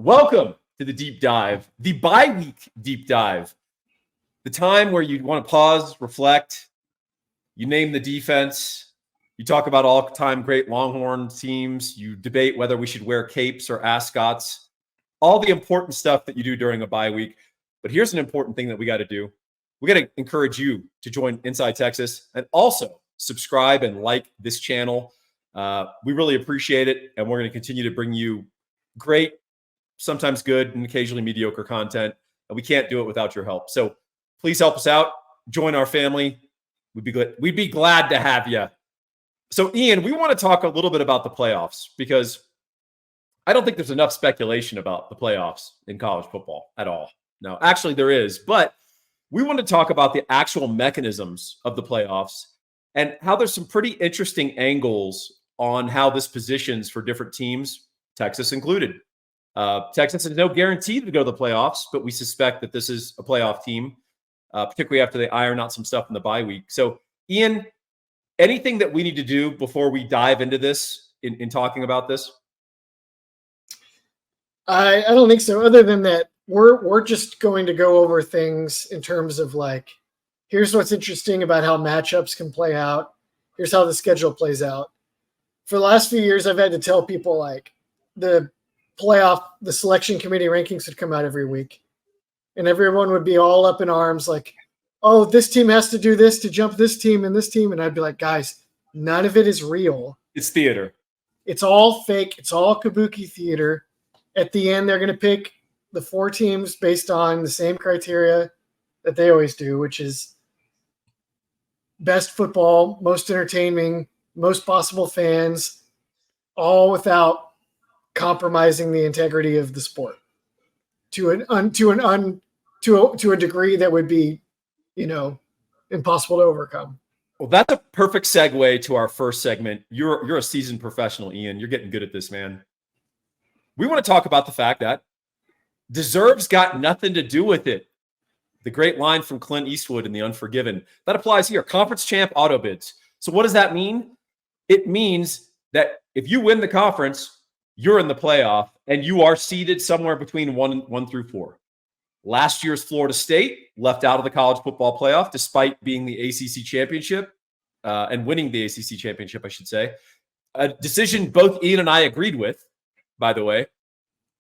Welcome to the deep dive, the bye-week deep dive, the time where you want to pause, reflect, you name the defense, you talk about all-time great Longhorn teams, you debate whether we should wear capes or ascots, all the important stuff that you do during a bye week. But here's an important thing that we got to do. We got to encourage you to join Inside Texas and also subscribe and like this channel. We really appreciate it, and we're going to continue to bring you great, sometimes good, and occasionally mediocre content, and we can't do it without your help. So please help us out. Join our family. We'd be glad to have you. So, Ian, we want to talk a little bit about the playoffs because I don't think there's enough speculation about the playoffs in college football at all. No, actually there is, but we want to talk about the actual mechanisms of the playoffs and how there's some pretty interesting angles on how this positions for different teams, Texas included. Texas has no guarantee to go to the playoffs, but we suspect that this is a playoff team, particularly after they iron out some stuff in the bye week. So, Ian, anything that we need to do before we dive into this in talking about this? I don't think so. Other than that, we're just going to go over things in terms of like, here's what's interesting about how matchups can play out. Here's how the schedule plays out. For the last few years, I've had to tell people like the selection committee rankings would come out every week, and everyone would be all up in arms like, oh, this team has to do this to jump this team and this team. And I'd be like, guys, none of it is real. It's theater. It's all fake. It's all kabuki theater. At the end, they're going to pick the four teams based on the same criteria that they always do, which is best football, most entertaining, most possible fans, all without compromising the integrity of the sport to a degree that would be, impossible to overcome. Well, that's a perfect segue to our first segment. You're a seasoned professional, Ian. You're getting good at this, man. We want to talk about the fact that deserves got nothing to do with it. The great line from Clint Eastwood in The Unforgiven. That applies here. Conference champ Autobids. So what does that mean? It means that if you win the conference, you're in the playoff, and you are seeded somewhere between one through four. Last year's Florida State left out of the college football playoff despite being the ACC championship and winning the ACC championship, I should say. A decision both Ian and I agreed with, by the way.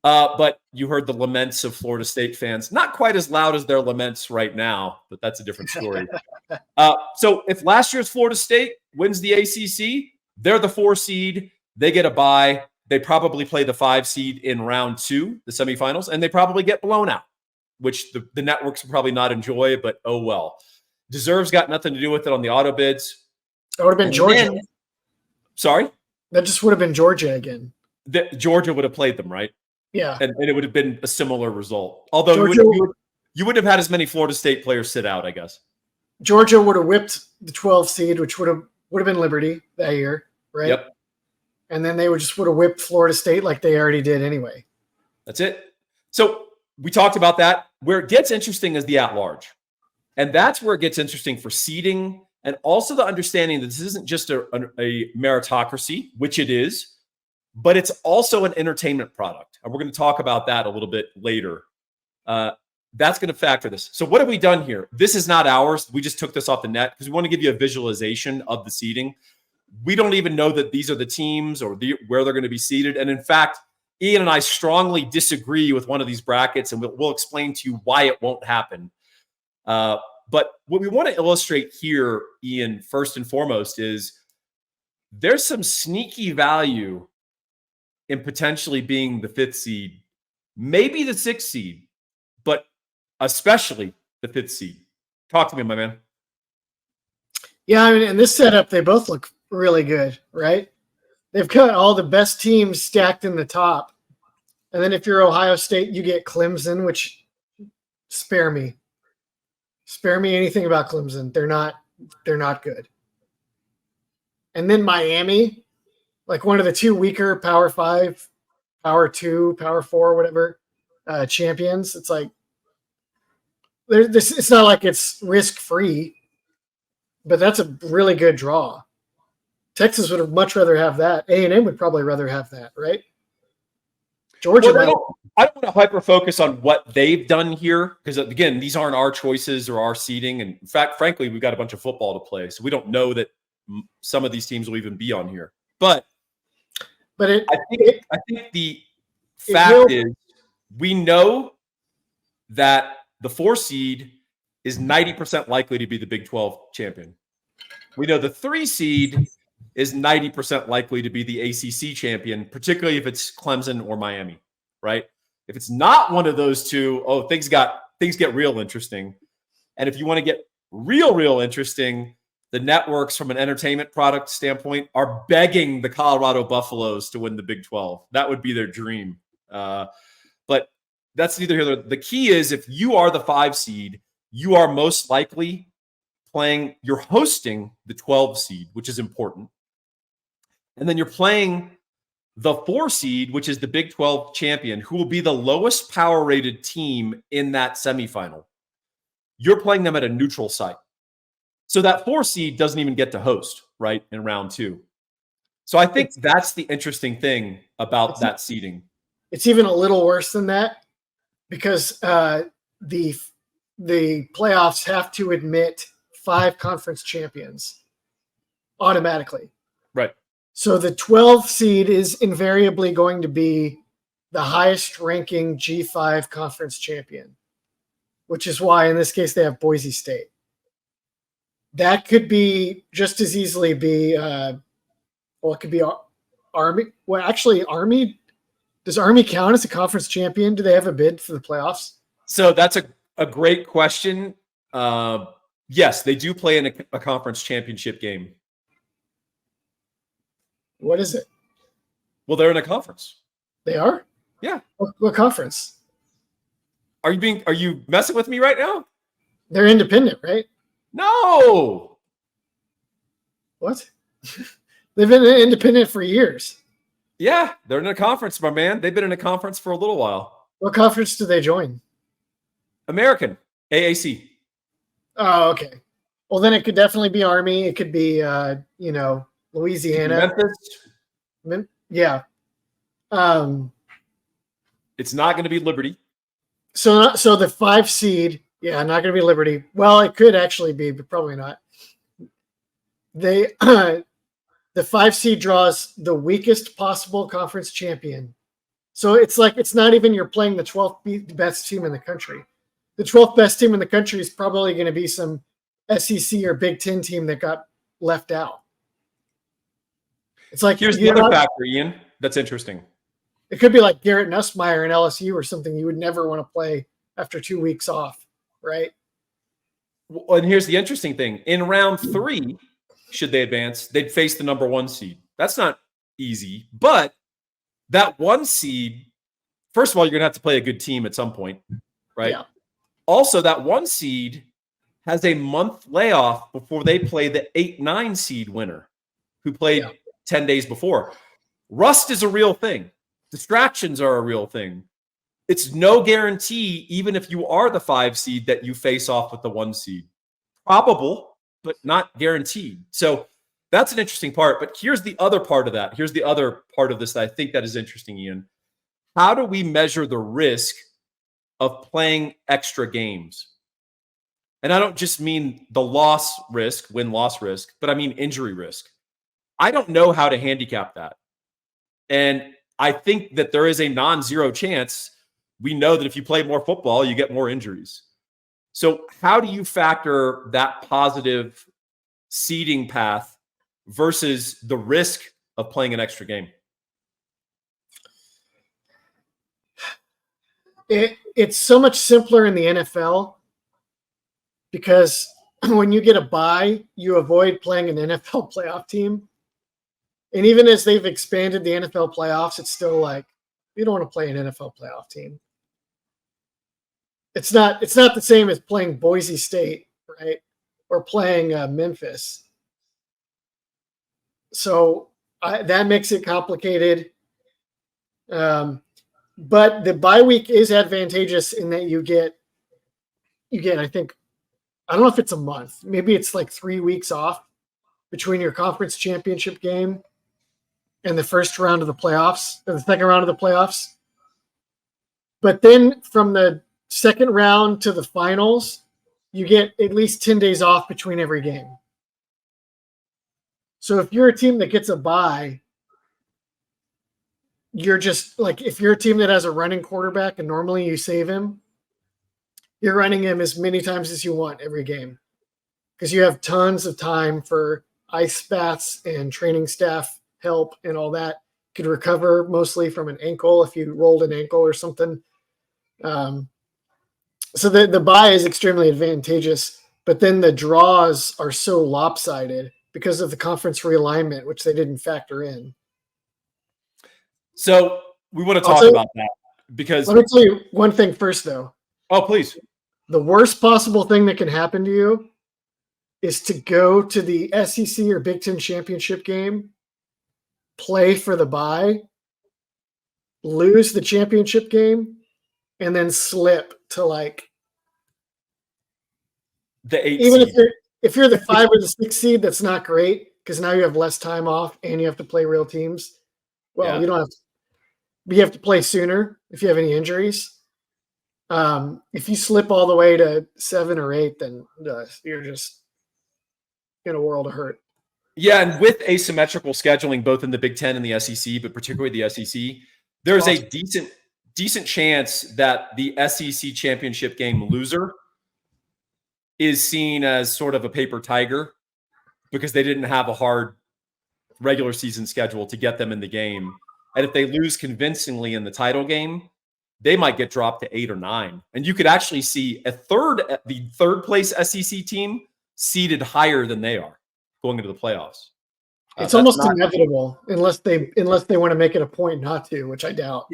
But you heard the laments of Florida State fans. Not quite as loud as their laments right now, but that's a different story. So if last year's Florida State wins the ACC, they're the 4 seed. They get a bye. They probably play the 5 seed in round 2, the semifinals, and they probably get blown out, which the networks will probably not enjoy, but oh well. Deserves got nothing to do with it on the auto bids. That would have been Georgia. Sorry? That just would have been Georgia again. Georgia would have played them, right? Yeah. And it would have been a similar result. Although you wouldn't have had as many Florida State players sit out, I guess. Georgia would have whipped the 12 seed, which would have been Liberty that year, right? Yep. And then they would have whipped Florida State like they already did anyway. That's it. So we talked about that. Where it gets interesting is the at-large. And that's where it gets interesting for seeding and also the understanding that this isn't just a meritocracy, which it is, but it's also an entertainment product. And we're going to talk about that a little bit later. That's going to factor this. So what have we done here? This is not ours. We just took this off the net because we want to give you a visualization of the seeding. We don't even know that these are the teams or where they're going to be seated. And in fact, Ian and I strongly disagree with one of these brackets, and we'll explain to you why it won't happen. But what we want to illustrate here, Ian, first and foremost, is there's some sneaky value in potentially being the 5th seed, maybe the 6th seed, but especially the 5th seed. Talk to me, my man. Yeah, I mean, in this setup, they both look really good, right? They've got all the best teams stacked in the top. And then if you're Ohio State, you get Clemson, which spare me. Spare me anything about Clemson. They're not good. And then Miami, like one of the 2 weaker Power 5, Power 2, Power 4, whatever, champions. It's like it's not like it's risk-free, but that's a really good draw. Texas would have much rather have that. A&M would probably rather have that, right? Georgia. Well, I don't want to hyper focus on what they've done here because, again, these aren't our choices or our seeding. And in fact, frankly, we've got a bunch of football to play, so we don't know that some of these teams will even be on here. But I think the fact is we know that the 4 seed is 90% likely to be the Big 12 champion. We know the 3 seed is 90% likely to be the ACC champion, particularly if it's Clemson or Miami, right? If it's not one of those two, things get real interesting. And if you want to get real interesting, the networks from an entertainment product standpoint are begging the Colorado Buffaloes to win the Big 12. That would be their dream. But that's neither here nor there. The key is if you are the 5 seed, you are most likely you're hosting the 12 seed, which is important. And then you're playing the 4 seed, which is the Big 12 champion, who will be the lowest power rated team in that semifinal. You're playing them at a neutral site. So that 4 seed doesn't even get to host, right, in round 2. So I think that's the interesting thing about that seeding. It's even a little worse than that because the playoffs have to admit 5 conference champions automatically. Right. So the 12th seed is invariably going to be the highest ranking G5 conference champion, which is why in this case they have Boise State. That could be just as easily be, it could be Army. Well, actually, Army, does Army count as a conference champion? Do they have a bid for the playoffs? So that's a great question. Yes, they do play in a conference championship game. What is it? Well, they're in a conference. They are? Yeah. What conference? Are you messing with me right now? They're independent, right? No. What? They've been independent for years. Yeah, they're in a conference, my man. They've been in a conference for a little while. What conference do they join? American, AAC. Oh, okay. Well, then it could definitely be Army. It could be, Louisiana. Memphis. Yeah. It's not going to be Liberty. So the 5 seed, not going to be Liberty. Well, it could actually be, but probably not. The 5 seed draws the weakest possible conference champion. So it's not even you're playing the 12th best team in the country. The 12th best team in the country is probably going to be some SEC or Big Ten team that got left out. It's like here's the other factor, Ian. That's interesting. It could be like Garrett Nussmeier and LSU or something you would never want to play after 2 weeks off, right? Well, and here's the interesting thing. In round 3, should they advance, they'd face the number 1 seed. That's not easy, but that 1 seed, first of all, you're going to have to play a good team at some point, right? Yeah. Also, that 1 seed has a month layoff before they play the 8-9 seed winner who played 10 days before. Rust is a real thing. Distractions are a real thing. It's no guarantee, even if you are the 5 seed, that you face off with the 1 seed. Probable, but not guaranteed. So that's an interesting part. But here's the other part of that. Here's the other part of this that I think that is interesting, Ian. How do we measure the risk of playing extra games? And I don't just mean the loss risk, win-loss risk, but I mean injury risk. I don't know how to handicap that. And I think that there is a non-zero chance. We know that if you play more football, you get more injuries. So how do you factor that positive seeding path versus the risk of playing an extra game? It's so much simpler in the NFL because when you get a bye, you avoid playing an NFL playoff team. And even as they've expanded the NFL playoffs, it's still like, you don't want to play an NFL playoff team. It's not the same as playing Boise State, right? Or playing Memphis. So that makes it complicated. But the bye week is advantageous in that you get, I think, I don't know if it's a month. Maybe it's like 3 weeks off between your conference championship game and the first round of the playoffs, or the second round of the playoffs. But then from the second round to the finals, you get at least 10 days off between every game. So if you're a team that gets a bye, you're just like, if you're a team that has a running quarterback and normally you save him, you're running him as many times as you want every game because you have tons of time for ice baths and training staff help and all that. Could recover mostly from an ankle if you rolled an ankle or something. So the bye is extremely advantageous, but then the draws are so lopsided because of the conference realignment, which they didn't factor in. So we want to talk about that because let me tell you one thing first, though. Oh, please. The worst possible thing that can happen to you is to go to the SEC or Big Ten championship game, play for the bye, lose the championship game, and then slip to like the 8 even seed. if you're the 5 or the 6 seed, that's not great because now you have less time off and you have to play real teams. Well, you don't have to, but you have to play sooner if you have any injuries. If you slip all the way to 7 or 8, then you're just in a world of hurt. Yeah, and with asymmetrical scheduling, both in the Big Ten and the SEC, but particularly the SEC, there's a decent chance that the SEC championship game loser is seen as sort of a paper tiger because they didn't have a hard regular season schedule to get them in the game. And if they lose convincingly in the title game, they might get dropped to 8 or 9. And you could actually see the third place SEC team seeded higher than they are going into the playoffs. It's almost inevitable unless they want to make it a point not to, which I doubt.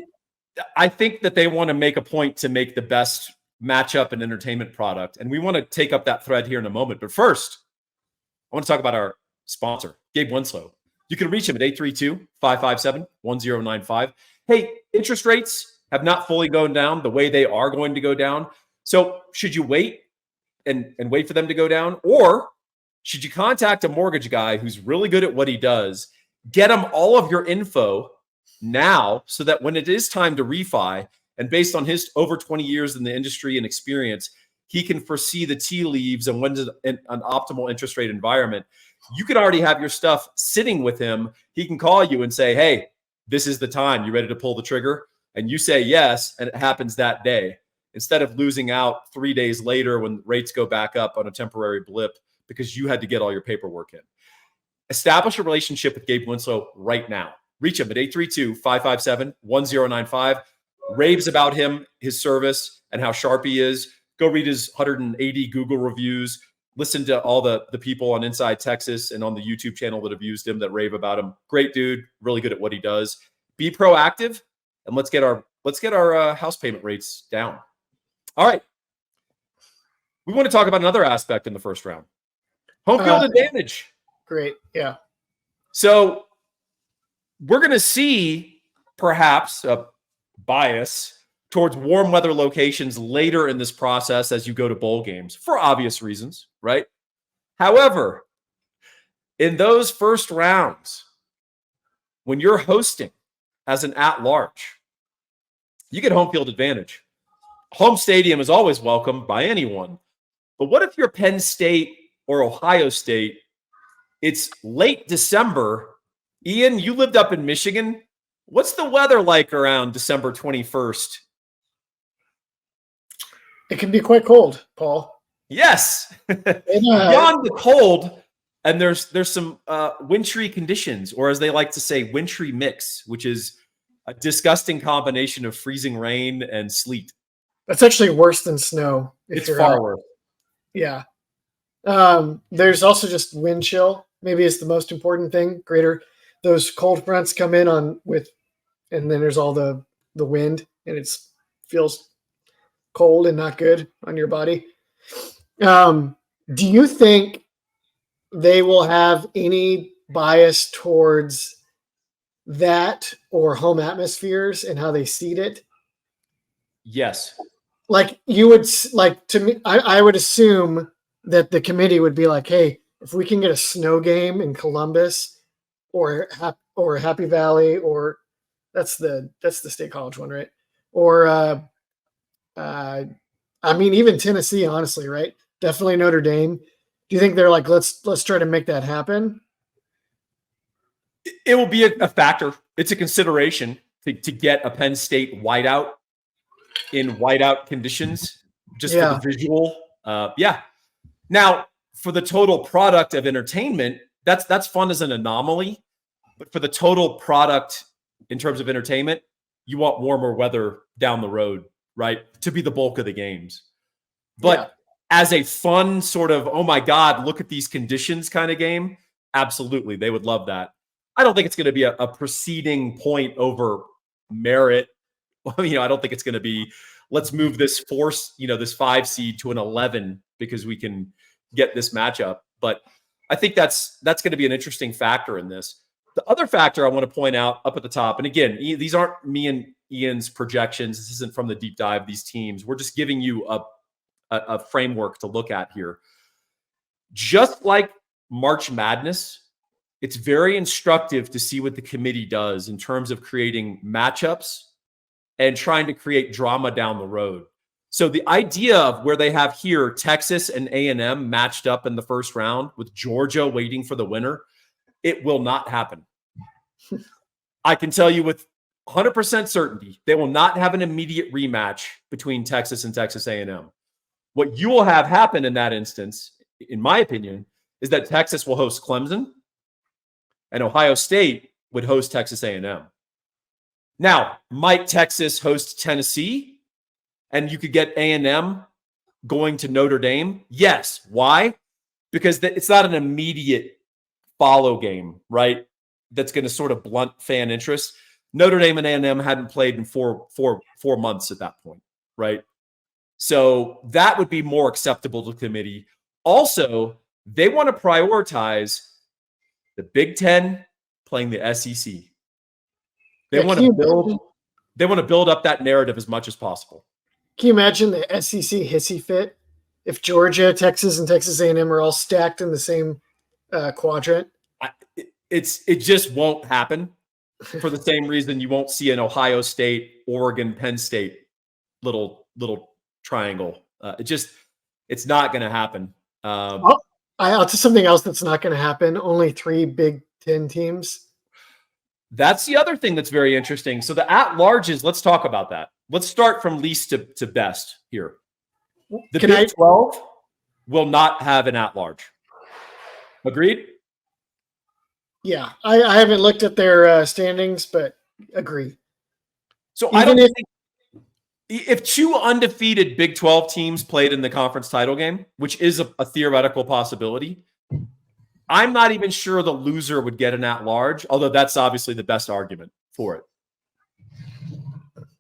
I think that they want to make a point to make the best matchup and entertainment product. And we want to take up that thread here in a moment. But first, I want to talk about our sponsor, Gabe Winslow. You can reach him at 832-557-1095. Hey, interest rates have not fully gone down the way they are going to go down. So should you wait and wait for them to go down? Or should you contact a mortgage guy who's really good at what he does, get him all of your info now so that when it is time to refi, and based on his over 20 years in the industry and experience, he can foresee the tea leaves and when's an optimal interest rate environment. You can already have your stuff sitting with him. He can call you and say, hey, this is the time. You ready to pull the trigger? And you say yes, and it happens that day. Instead of losing out 3 days later when rates go back up on a temporary blip because you had to get all your paperwork in. Establish a relationship with Gabe Winslow right now. Reach him at 832-557-1095. Raves about him, his service, and how sharp he is. Go read his 180 Google reviews. Listen to all the people on Inside Texas and on the YouTube channel that have used him that rave about him. Great dude, really good at what he does. Be proactive, and let's get our house payment rates down. All right. We want to talk about another aspect in the first round. Homefield Advantage. Great. Yeah. So we're going to see perhaps a bias towards warm weather locations later in this process as you go to bowl games for obvious reasons, right? However, in those first rounds, when you're hosting as an at-large, you get home field advantage. Home stadium is always welcome by anyone. But what if you're Penn State or Ohio State? It's late December. Ian, you lived up in Michigan. What's the weather like around December 21st? It can be quite cold, Paul. Yes. Beyond the cold, and there's some wintry conditions, or as they like to say, wintry mix, which is a disgusting combination of freezing rain and sleet. That's actually worse than snow. It's far worse. Yeah. There's also just wind chill. Maybe it's the most important thing. Those cold fronts come in and then there's all the wind, and it feels cold and not good on your body. Do you think they will have any bias towards that or home atmospheres and how they seed it? Yes. Like to me, I would assume that the committee would be like, hey, if we can get a snow game in Columbus or Happy Valley, or that's the State College one, right? Or I mean, even Tennessee, honestly, right? Definitely Notre Dame. Do you think they're like, let's try to make that happen? It will be a factor. It's a consideration to get a Penn State whiteout in whiteout conditions, just for the visual. Yeah. Now, for the total product of entertainment, that's fun as an anomaly. But for the total product in terms of entertainment, you want warmer weather down the road, right? To be the bulk of the games. But as a fun sort of, oh my God, look at these conditions kind of game, absolutely. They would love that. I don't think it's going to be a preceding point over merit. I don't think it's going to be, let's move this this 5 seed to an 11 because we can get this matchup. But I think that's going to be an interesting factor in this. The other factor I want to point out up at the top, and again, these aren't me and Ian's projections. This isn't from the deep dive, these teams. We're just giving you a framework to look at here. Just like March Madness, it's very instructive to see what the committee does in terms of creating matchups and trying to create drama down the road. So the idea of where they have here Texas and A&M matched up in the first round with Georgia waiting for the winner, it will not happen. I can tell you with 100% certainty, they will not have an immediate rematch between Texas and Texas A&M. What you will have happen in that instance, in my opinion, is that Texas will host Clemson and Ohio State would host Texas A&M. Now, might Texas host Tennessee and you could get A&M going to Notre Dame? Yes. Why? Because it's not an immediate follow game, right? That's going to sort of blunt fan interest. Notre Dame and A&M hadn't played in four months at that point, right? So that would be more acceptable to the committee. Also, they want to prioritize the Big Ten playing the SEC. They want to build up that narrative as much as possible. Can you imagine the SEC hissy fit if Georgia, Texas, and Texas A&M are all stacked in the same quadrant? It just won't happen for the same reason you won't see an Ohio State, Oregon, Penn State little triangle. It's not going to happen. I'll tell something else that's not going to happen. Only 3 Big Ten teams. That's the other thing that's very interesting. So the at-larges, let's talk about that. Let's start from least to best here. The Big 12 will not have an at-large. Agreed? Yeah, I haven't looked at their standings, but agree. So I don't think if 2 undefeated Big 12 teams played in the conference title game, which is a theoretical possibility, I'm not even sure the loser would get an at-large, although that's obviously the best argument for it.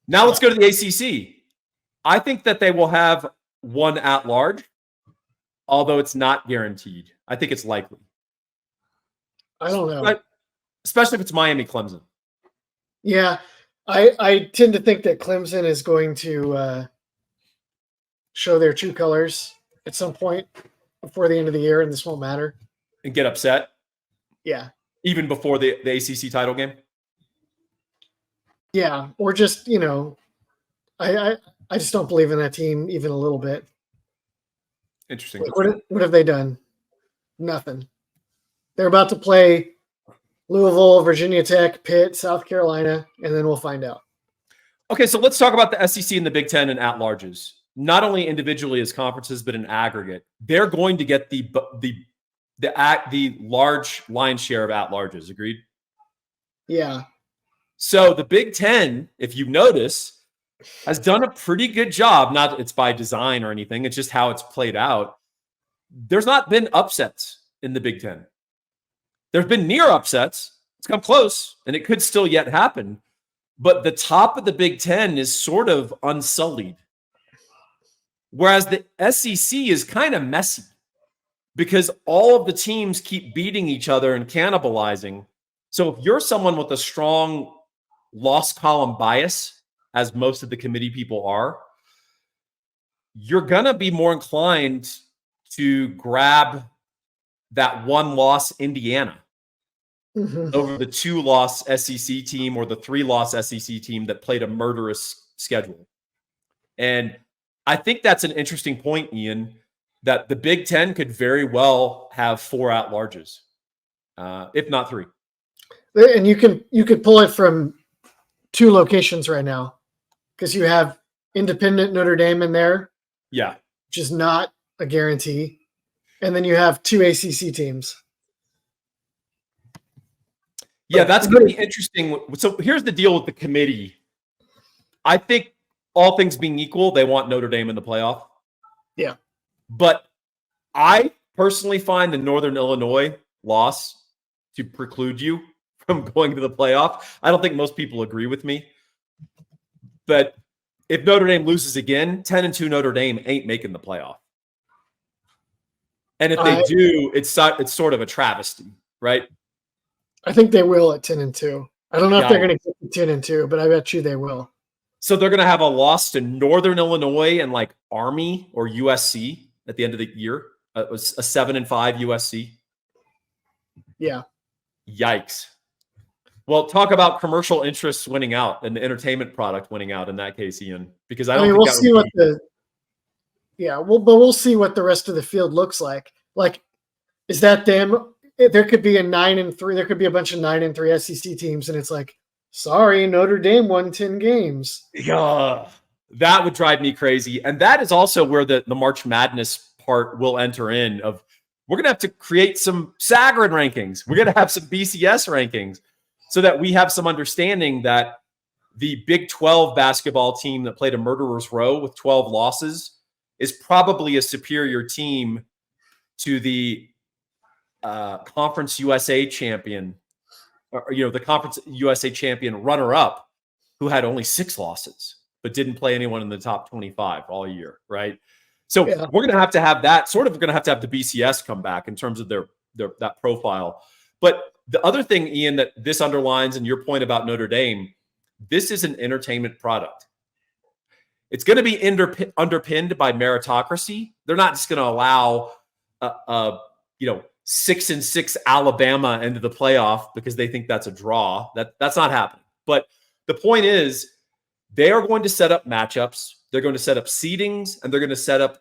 Now let's go to the ACC. I think that they will have 1 at-large, although it's not guaranteed. I think it's likely. I don't know. Especially if it's Miami Clemson. Yeah, I tend to think that Clemson is going to show their true colors at some point before the end of the year, and this won't matter. And get upset? Yeah. Even before the ACC title game? Yeah, or just, I just don't believe in that team even a little bit. Interesting. What have they done? Nothing. They're about to play Louisville, Virginia Tech, Pitt, South Carolina, and then we'll find out. Okay, so let's talk about the SEC and the Big Ten and at-larges. Not only individually as conferences, but in aggregate. They're going to get the large lion's share of at-larges. Agreed? Yeah. So the Big Ten, if you notice, has done a pretty good job. Not it's by design or anything. It's just how it's played out. There's not been upsets in the Big Ten. There's been near upsets. It's come close, and it could still yet happen. But the top of the Big Ten is sort of unsullied. Whereas the SEC is kind of messy because all of the teams keep beating each other and cannibalizing. So if you're someone with a strong loss column bias, as most of the committee people are, you're going to be more inclined to grab that 1-loss Indiana over the 2-loss SEC team or the 3-loss SEC team that played a murderous schedule. And I think that's an interesting point, Ian, that the Big Ten could very well have 4 at-larges, if not 3. And you could pull it from 2 locations right now because you have independent Notre Dame in there, Yeah. which is not a guarantee. And then you have 2 ACC teams. Yeah, that's going to be interesting. So here's the deal with the committee. I think all things being equal, they want Notre Dame in the playoff. Yeah. But I personally find the Northern Illinois loss to preclude you from going to the playoff. I don't think most people agree with me. But if Notre Dame loses again, 10-2 Notre Dame ain't making the playoff. And if they do, it's sort of a travesty, right? I think they will at 10-2. I don't know if they're going to get to 10-2, but I bet you they will. So they're going to have a loss to Northern Illinois and like Army or USC at the end of the year. It was a 7-5 USC. Yeah. Yikes. Well, talk about commercial interests winning out and the entertainment product winning out in that case, Ian. Because I don't think we'll see what we'll see what the rest of the field looks like. Like, is that them? There could be a 9-3. There could be a bunch of 9-3 SEC teams, and it's like, sorry, Notre Dame won 10 games. Yeah, that would drive me crazy. And that is also where the March Madness part will enter in. Of we're gonna have to create some Sagarin rankings. We're gonna have some BCS rankings so that we have some understanding that the Big 12 basketball team that played a murderer's row with 12 losses is probably a superior team to the Conference USA champion, or the Conference USA champion runner-up, who had only 6 losses but didn't play anyone in the top 25 all year, right? So we're going to have that. Sort of going to have the BCS come back in terms of their that profile. But the other thing, Ian, that this underlines, and your point about Notre Dame, this is an entertainment product. It's going to be underpinned by meritocracy. They're not just going to allow 6-6 Alabama into the playoff because they think that's a draw. That's not happening. But the point is, they are going to set up matchups. They're going to set up seedings, and they're going to set up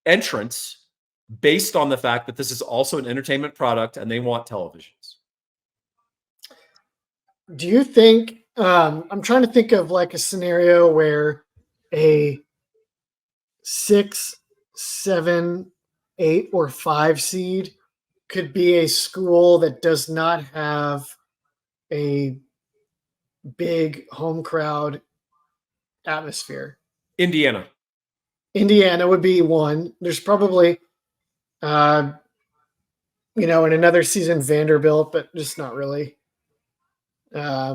entrants based on the fact that this is also an entertainment product and they want televisions. Do you think, I'm trying to think of like a scenario where a 6, 7, 8, or 5 seed could be a school that does not have a big home crowd atmosphere. Indiana would be one. There's probably, in another season, Vanderbilt, but just not really. I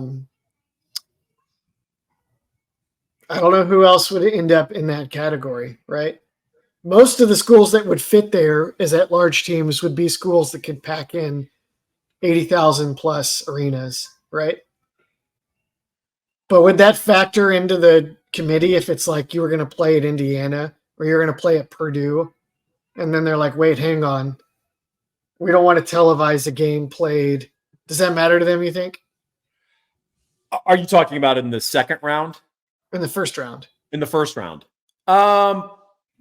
don't know who else would end up in that category, right? Most of the schools that would fit there as at-large teams would be schools that could pack in 80,000 plus arenas, right? But would that factor into the committee if it's like you were going to play at Indiana or you're going to play at Purdue, and then they're like, wait, hang on, we don't want to televise a game played? Does that matter to them, you think? Are you talking about in the second round? In the first round. In the first round.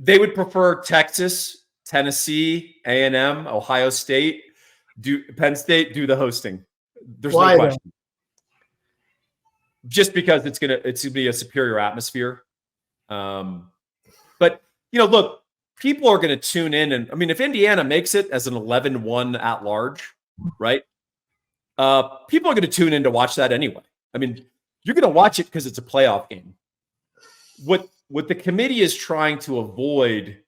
They would prefer Texas, Tennessee, A&M, Ohio State, Penn State do the hosting. There's no question. Though? Just because it's gonna be a superior atmosphere. But look, people are gonna tune in, and I mean, if Indiana makes it as an 11-1 at large, right? People are gonna tune in to watch that anyway. I mean, you're gonna watch it because it's a playoff game. What the committee is trying to avoid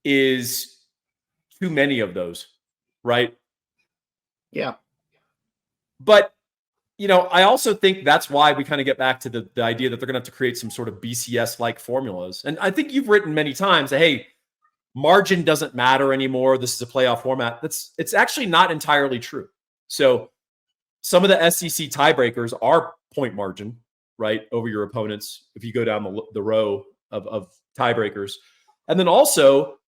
is too many of those, right? Yeah. But I also think that's why we kind of get back to the idea that they're going to have to create some sort of BCS-like formulas. And I think you've written many times that, hey, margin doesn't matter anymore. This is a playoff format. It's actually not entirely true. So some of the SEC tiebreakers are point margin, right, over your opponents if you go down the row of tiebreakers. And then also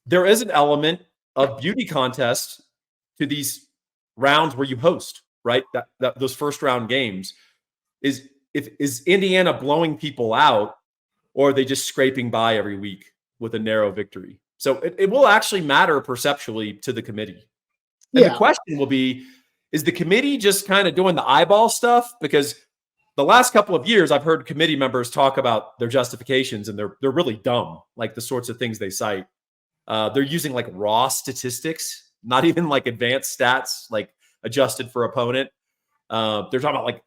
there is an element of beauty contest to these rounds where you host, right? That those first round games is Indiana blowing people out or are they just scraping by every week with a narrow victory? So it will actually matter perceptually to the committee. And the question will be, is the committee just kind of doing the eyeball stuff? Because the last couple of years, I've heard committee members talk about their justifications, and they're really dumb, like the sorts of things they cite. They're using like raw statistics, not even like advanced stats, like adjusted for opponent. They're talking about like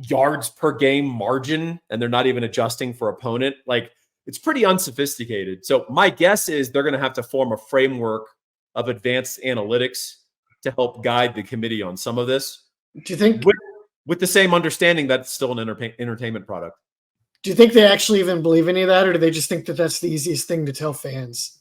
yards per game margin, and they're not even adjusting for opponent. Like, it's pretty unsophisticated. So my guess is they're going to have to form a framework of advanced analytics to help guide the committee on some of this. Do you think, with the same understanding that it's still an entertainment product? Do you think they actually even believe any of that, or do they just think that that's the easiest thing to tell fans?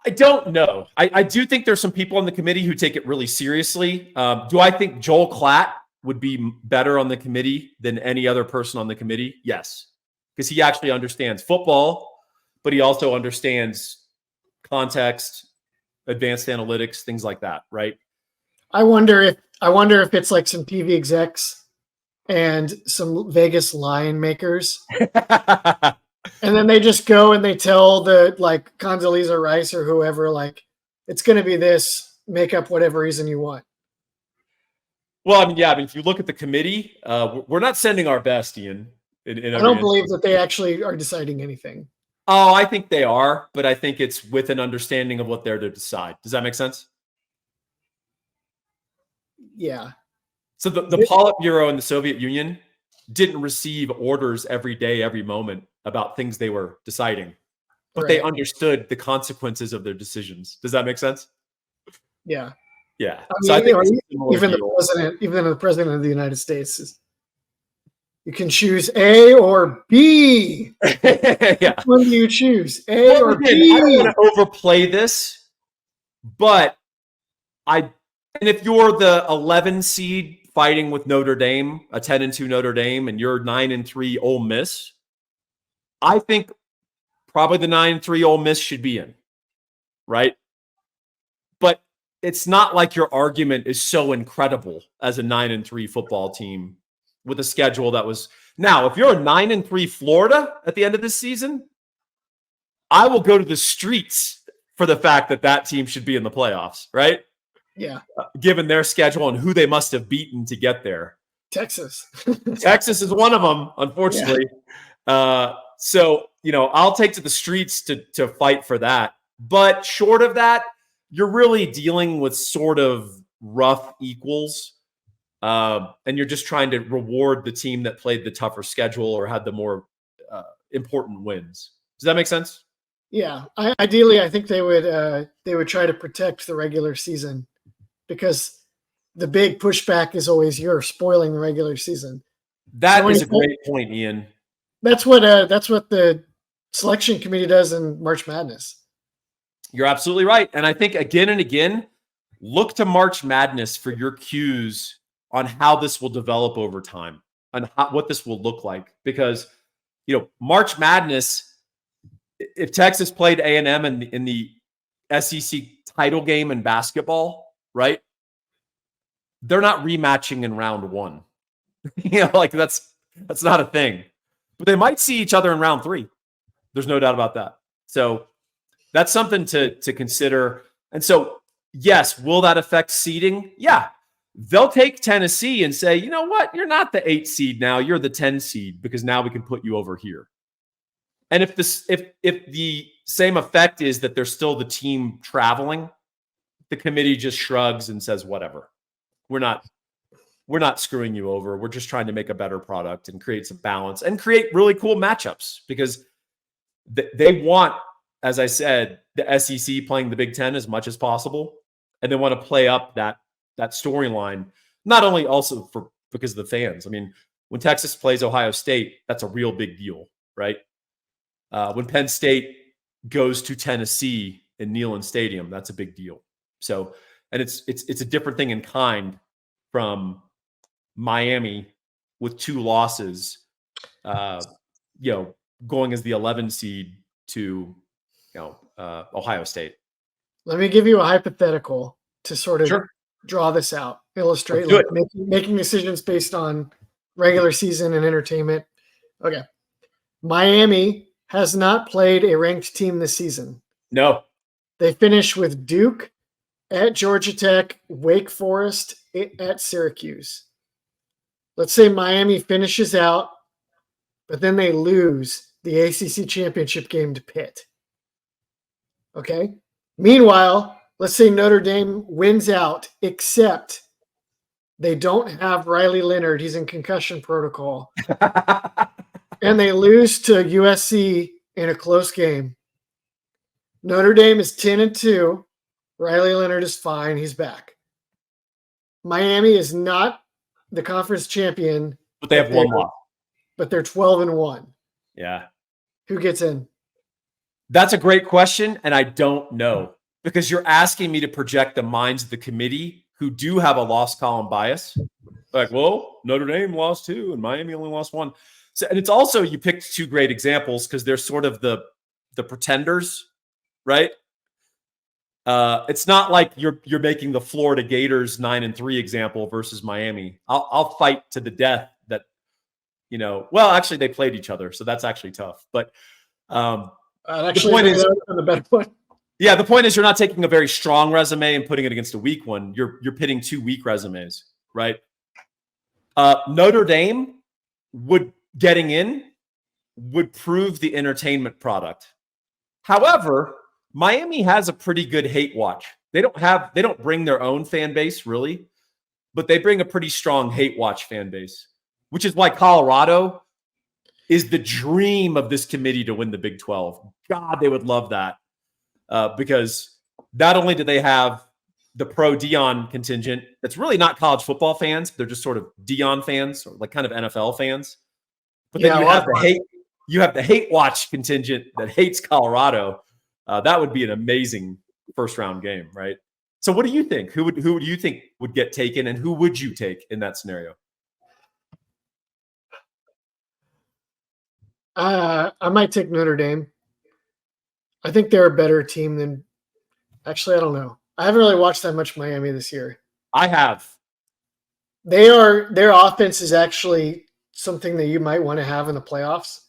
I don't know. I do think there's some people on the committee who take it really seriously. Do I think Joel Klatt would be better on the committee than any other person on the committee? Yes, because he actually understands football, but he also understands context, advanced analytics, things like that, right? I wonder if it's like some TV execs and some Vegas line makers. And then they just go and they tell the like Condoleezza Rice or whoever, like, it's going to be this, make up whatever reason you want. Well, I mean, yeah, if you look at the committee, we're not sending our best, Ian. I don't believe that they actually are deciding anything. Oh, I think they are, but I think it's with an understanding of what they're to decide. Does that make sense? Yeah. So the Politburo in the Soviet Union didn't receive orders every day, every moment about things they were deciding, but they understood the consequences of their decisions. Does that make sense? Yeah. Yeah. I mean, so I think even the president of the United States is, you can choose A or B. Yeah. Which one do you choose? A or B? I don't want to overplay this, but and if you're the 11 seed fighting with Notre Dame, a 10-2 Notre Dame, and you're 9-3 Ole Miss, I think probably the 9-3 Ole Miss should be in, right? But it's not like your argument is so incredible as a 9-3 football team with a schedule that was. Now, if you're a 9-3 Florida at the end of this season, I will go to the streets for the fact that that team should be in the playoffs, right? Yeah. Given their schedule and who they must have beaten to get there. Texas. Texas is one of them, unfortunately. Yeah. So, I'll take to the streets to fight for that. But short of that, you're really dealing with sort of rough equals. And you're just trying to reward the team that played the tougher schedule or had the more important wins. Does that make sense? Yeah. Ideally, I think they would try to protect the regular season, because the big pushback is always you're spoiling the regular season. That is a great point, Ian. That's what the selection committee does in March Madness. You're absolutely right. And I think again and again, look to March Madness for your cues on how this will develop over time, on what this will look like. Because, March Madness, if Texas played A&M in the SEC title game in basketball, right? They're not rematching in round one. Like that's not a thing. But they might see each other in round 3. There's no doubt about that. So that's something to consider. And so, yes, will that affect seeding? Yeah. They'll take Tennessee and say, you know what? You're not the 8 seed now. You're the 10 seed because now we can put you over here. And if the same effect is that they're still the team traveling, the committee just shrugs and says, whatever. We're not screwing you over. We're just trying to make a better product and create some balance and create really cool matchups, because they want, as I said, the SEC playing the Big Ten as much as possible. And they want to play up that storyline, not only also because of the fans. I mean, when Texas plays Ohio State, that's a real big deal, right? When Penn State goes to Tennessee in Neyland Stadium, that's a big deal. So, and it's a different thing in kind from Miami with 2 losses, going as the 11 seed to, Ohio State. Let me give you a hypothetical to sort of draw this out, illustrate like making decisions based on regular season and entertainment. Okay. Miami has not played a ranked team this season. No. They finished with Duke, at Georgia Tech, Wake Forest, at Syracuse. Let's say Miami finishes out, but then they lose the ACC championship game to Pitt. Okay? Meanwhile, let's say Notre Dame wins out, except they don't have Riley Leonard. He's in concussion protocol. And they lose to USC in a close game. Notre Dame is 10-2. Riley Leonard is fine. He's back. Miami is not the conference champion. But they have one loss. But they're 12-1. Yeah. Who gets in? That's a great question, and I don't know. Because you're asking me to project the minds of the committee who do have a loss column bias. Like, well, Notre Dame lost 2 and Miami only lost 1. So, and it's also, you picked 2 great examples because they're sort of the pretenders, right? It's not like you're making the Florida Gators 9-3 example versus Miami. I'll fight to the death that, well, actually they played each other, so that's actually tough. But actually, the point is the better one. Yeah, the point is you're not taking a very strong resume and putting it against a weak one. You're pitting 2 weak resumes, right? Notre Dame getting in would prove the entertainment product. However, Miami has a pretty good hate watch. They don't bring their own fan base really, but they bring a pretty strong hate watch fan base, which is why Colorado is the dream of this committee to win the Big 12. God, they would love that. Because not only do they have the pro Dion contingent that's really not college football fans, they're just sort of Dion fans or like kind of NFL fans. But then you have the hate watch contingent that hates Colorado. That would be an amazing first round game, right? So what do you think? Who do you think would get taken, and who would you take in that scenario? I might take Notre Dame. I think they're a better team than – actually, I don't know. I haven't really watched that much Miami this year. I have. Their offense is actually something that you might want to have in the playoffs.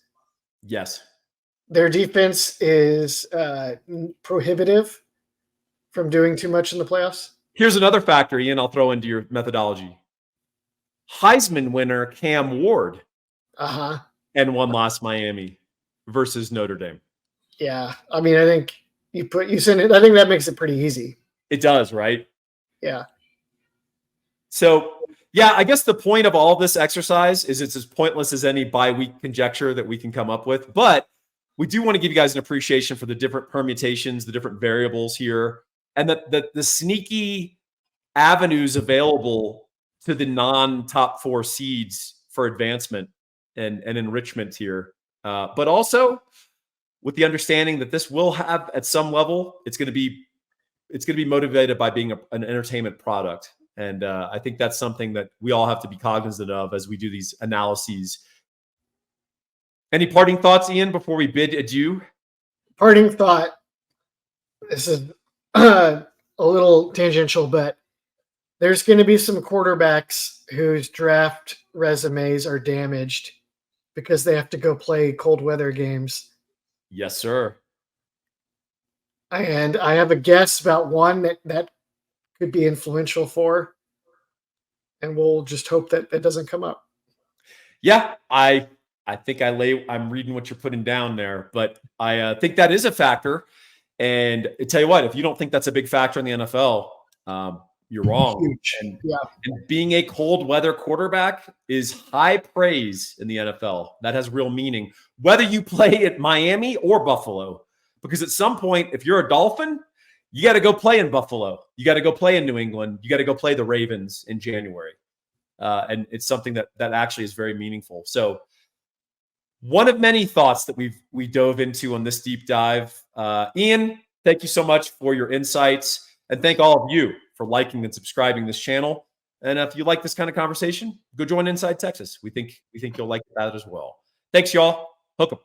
Yes. Their defense is prohibitive from doing too much in the playoffs. Here's another factor, Ian, I'll throw into your methodology. Heisman winner Cam Ward and one lost Miami versus Notre Dame. Yeah, I mean, I think you send it. I think that makes it pretty easy. It does, right? Yeah. So, yeah, I guess the point of all this exercise is it's as pointless as any bye-week conjecture that we can come up with. But we do want to give you guys an appreciation for the different permutations, the different variables here, and the sneaky avenues available to the non-top 4 seeds for advancement and enrichment here. But also with the understanding that this will have, at some level, it's going to be motivated by being an entertainment product. And I think that's something that we all have to be cognizant of as we do these analyses. Any parting thoughts, Ian, before we bid adieu? Parting thought. This is a little tangential, but there's going to be some quarterbacks whose draft resumes are damaged because they have to go play cold weather games. Yes, sir. And I have a guess about one that could be influential for, and we'll just hope that that doesn't come up. Yeah, I think I'm reading what you're putting down there, but I think that is a factor. And I tell you what, if you don't think that's a big factor in the NFL, you're wrong. Huge. And being a cold weather quarterback is high praise in the NFL. That has real meaning, whether you play at Miami or Buffalo, because at some point, if you're a Dolphin, you got to go play in Buffalo. You got to go play in New England. You got to go play the Ravens in January. And it's something that actually is very meaningful. So one of many thoughts that we dove into on this deep dive. Ian, thank you so much for your insights. And thank all of you for liking and subscribing this channel. And if you like this kind of conversation, go join Inside Texas. We think you'll like that as well. Thanks, y'all. Hook 'em.